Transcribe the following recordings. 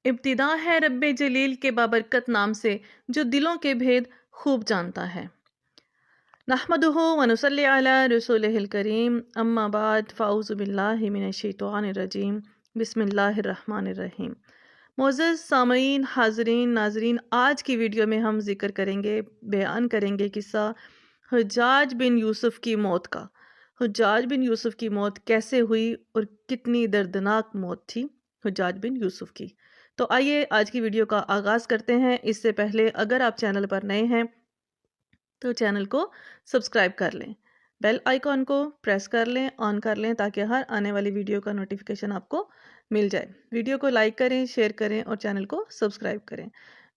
ابتدا ہے رب جلیل کے بابرکت نام سے جو دلوں کے بھید خوب جانتا ہے۔ نحمدہ ونصلی علی رسولہ الکریم، اما بعد فاعوذ باللہ من الشیطان الرجیم، بسم اللہ الرحمن الرحیم۔ معزز سامعین، حاضرین، ناظرین، آج کی ویڈیو میں ہم ذکر کریں گے، بیان کریں گے قصہ حجاج بن یوسف کی موت کا۔ حجاج بن یوسف کی موت کیسے ہوئی اور کتنی دردناک موت تھی حجاج بن یوسف کی۔ تو آئیے آج کی ویڈیو کا آغاز کرتے ہیں۔ اس سے پہلے اگر آپ چینل پر نئے ہیں تو چینل کو سبسکرائب کر لیں، بیل آئیکن کو پریس کر لیں، آن کر لیں تاکہ ہر آنے والی ویڈیو کا نوٹیفیکیشن آپ کو مل جائے۔ ویڈیو کو لائک کریں، شیئر کریں اور چینل کو سبسکرائب کریں۔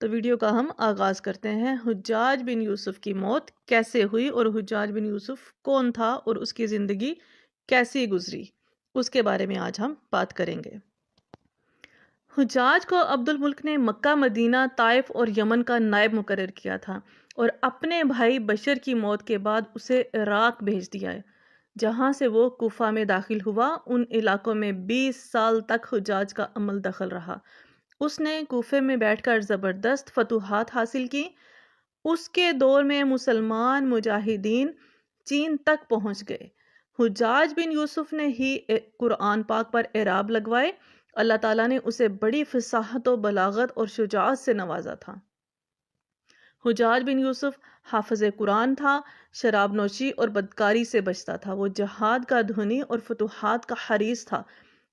تو ویڈیو کا ہم آغاز کرتے ہیں۔ حجاج بن یوسف کی موت کیسے ہوئی اور حجاج بن یوسف کون تھا اور اس کی زندگی کیسی گزری، اس کے بارے میں آج ہم بات کریں گے۔ حجاج کو عبد الملک نے مکہ، مدینہ، طائف اور یمن کا نائب مقرر کیا تھا اور اپنے بھائی بشر کی موت کے بعد اسے عراق بھیج دیا ہے، جہاں سے وہ کوفہ میں داخل ہوا۔ ان علاقوں میں 20 سال تک حجاج کا عمل دخل رہا۔ اس نے کوفے میں بیٹھ کر زبردست فتوحات حاصل کی۔ اس کے دور میں مسلمان مجاہدین چین تک پہنچ گئے۔ حجاج بن یوسف نے ہی قرآن پاک پر اعراب لگوائے۔ اللہ تعالیٰ نے اسے بڑی فصاحت و بلاغت اور شجاعت سے نوازا تھا۔ حجاج بن یوسف حافظ قرآن تھا، شراب نوشی اور بدکاری سے بچتا تھا۔ وہ جہاد کا دھنی اور فتوحات کا حریص تھا،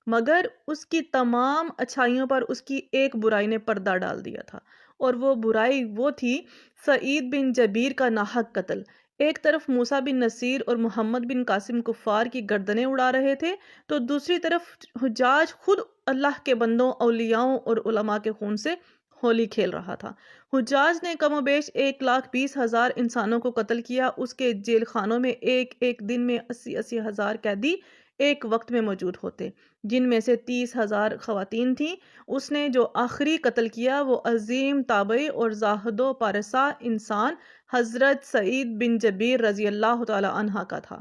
مگر اس کی تمام اچھائیوں پر اس کی ایک برائی نے پردہ ڈال دیا تھا، اور وہ برائی وہ تھی سعید بن جبیر کا ناحق قتل۔ ایک طرف موسیٰ بن نصیر اور محمد بن قاسم کفار کی گردنیں اڑا رہے تھے، تو دوسری طرف حجاج خود اللہ کے بندوں، اولیاؤں اور علماء کے خون سے ہولی کھیل رہا تھا۔ حجاج نے کم و بیش 1,20,000 انسانوں کو قتل کیا۔ اس کے جیل خانوں میں ایک دن میں 80,000 قیدی ایک وقت میں موجود ہوتے، جن میں سے 30,000 خواتین تھیں۔ اس نے جو آخری قتل کیا وہ عظیم تابعی اور زاہد و پارسا انسان حضرت سعید بن جبیر رضی اللہ تعالی عنہ کا تھا۔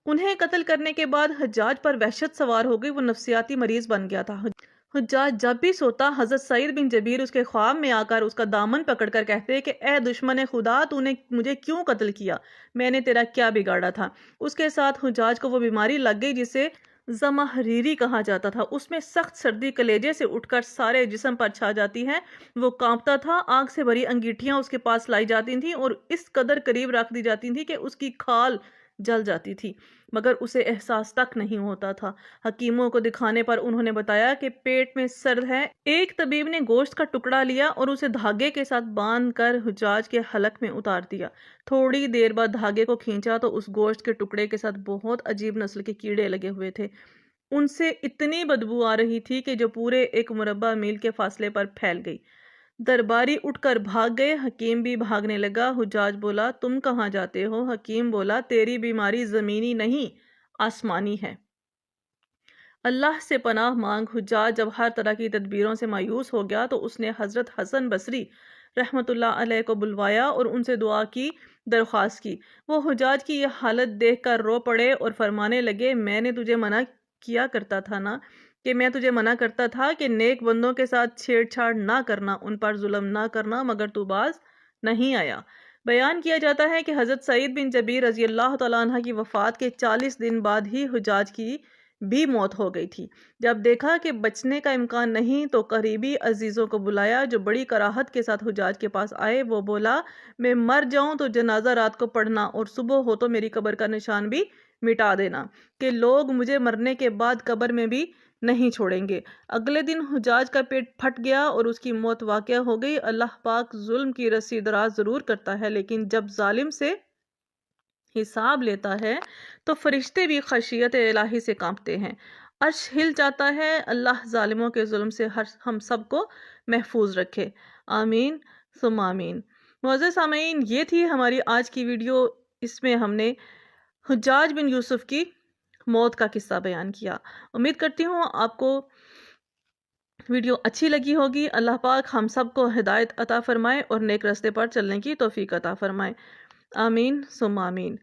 انہیں قتل کرنے کے بعد حجاج پر وحشت سوار ہو گئی، وہ نفسیاتی مریض بن گیا تھا۔ حجاج جب بھی سوتا، حضرت سعید بن جبیر اس کے خواب میں آ کر اس کا دامن پکڑ کر کہتے کہ اے دشمن خدا، تو نے مجھے کیوں قتل کیا؟ میں نے تیرا کیا بگاڑا تھا؟ اس کے ساتھ حجاج کو وہ بیماری لگ گئی جسے زمہریری کہا جاتا تھا۔ اس میں سخت سردی کلیجے سے اٹھ کر سارے جسم پر چھا جاتی ہے۔ وہ کانپتا تھا، آگ سے بھری انگیٹھیاں اس کے پاس لائی جاتی تھیں اور اس قدر قریب رکھ دی جاتی تھیں کہ اس کی کھال جل جاتی تھی، مگر اسے احساس تک نہیں ہوتا تھا۔ حکیموں کو دکھانے پر انہوں نے بتایا کہ پیٹ میں درد ہے۔ ایک طبیب نے گوشت کا ٹکڑا لیا اور اسے دھاگے کے ساتھ باندھ کر حجاج کے حلق میں اتار دیا۔ تھوڑی دیر بعد دھاگے کو کھینچا تو اس گوشت کے ٹکڑے کے ساتھ بہت عجیب نسل کے کیڑے لگے ہوئے تھے۔ ان سے اتنی بدبو آ رہی تھی کہ جو پورے 1 مربع میل کے فاصلے پر پھیل گئی۔ درباری اٹھ کر بھاگ گئے، حکیم بھی بھاگنے لگا۔ حجاج بولا، تم کہاں جاتے ہو؟ حکیم بولا، تیری بیماری زمینی نہیں، آسمانی ہے، اللہ سے پناہ مانگ۔ حجاج جب ہر طرح کی تدبیروں سے مایوس ہو گیا تو اس نے حضرت حسن بصری رحمۃ اللہ علیہ کو بلوایا اور ان سے دعا کی درخواست کی۔ وہ حجاج کی یہ حالت دیکھ کر رو پڑے اور فرمانے لگے، میں نے تجھے منع کیا کرتا تھا نا، کہ میں تجھے منع کرتا تھا کہ نیک بندوں کے ساتھ چھیڑ چھاڑ نہ کرنا، ان پر ظلم نہ کرنا، مگر تو باز نہیں آیا۔ بیان کیا جاتا ہے کہ حضرت سعید بن جبیر رضی اللہ تعالیٰ عنہ کی وفات کے 40 دن بعد ہی حجاج کی بھی موت ہو گئی تھی۔ جب دیکھا کہ بچنے کا امکان نہیں تو قریبی عزیزوں کو بلایا جو بڑی کراہت کے ساتھ حجاج کے پاس آئے۔ وہ بولا، میں مر جاؤں تو جنازہ رات کو پڑھنا اور صبح ہو تو میری قبر کا نشان بھی مٹا دینا، کہ لوگ مجھے مرنے کے بعد قبر میں بھی نہیں چھوڑیں گے۔ اگلے دن حجاج کا پیٹ پھٹ گیا اور اس کی موت واقع ہو گئی۔ اللہ پاک ظلم کی رسی دراز ضرور کرتا ہے، لیکن جب ظالم سے حساب لیتا ہے تو فرشتے بھی خشیت الہی سے کانپتے ہیں، عرش ہل جاتا ہے۔ اللہ ظالموں کے ظلم سے ہم سب کو محفوظ رکھے، آمین ثم آمین۔ معزز سامعین، یہ تھی ہماری آج کی ویڈیو۔ اس میں ہم نے حجاج بن یوسف کی موت کا قصہ بیان کیا۔ امید کرتی ہوں آپ کو ویڈیو اچھی لگی ہوگی۔ اللہ پاک ہم سب کو ہدایت عطا فرمائے اور نیک راستے پر چلنے کی توفیق عطا فرمائے، آمین ثم آمین۔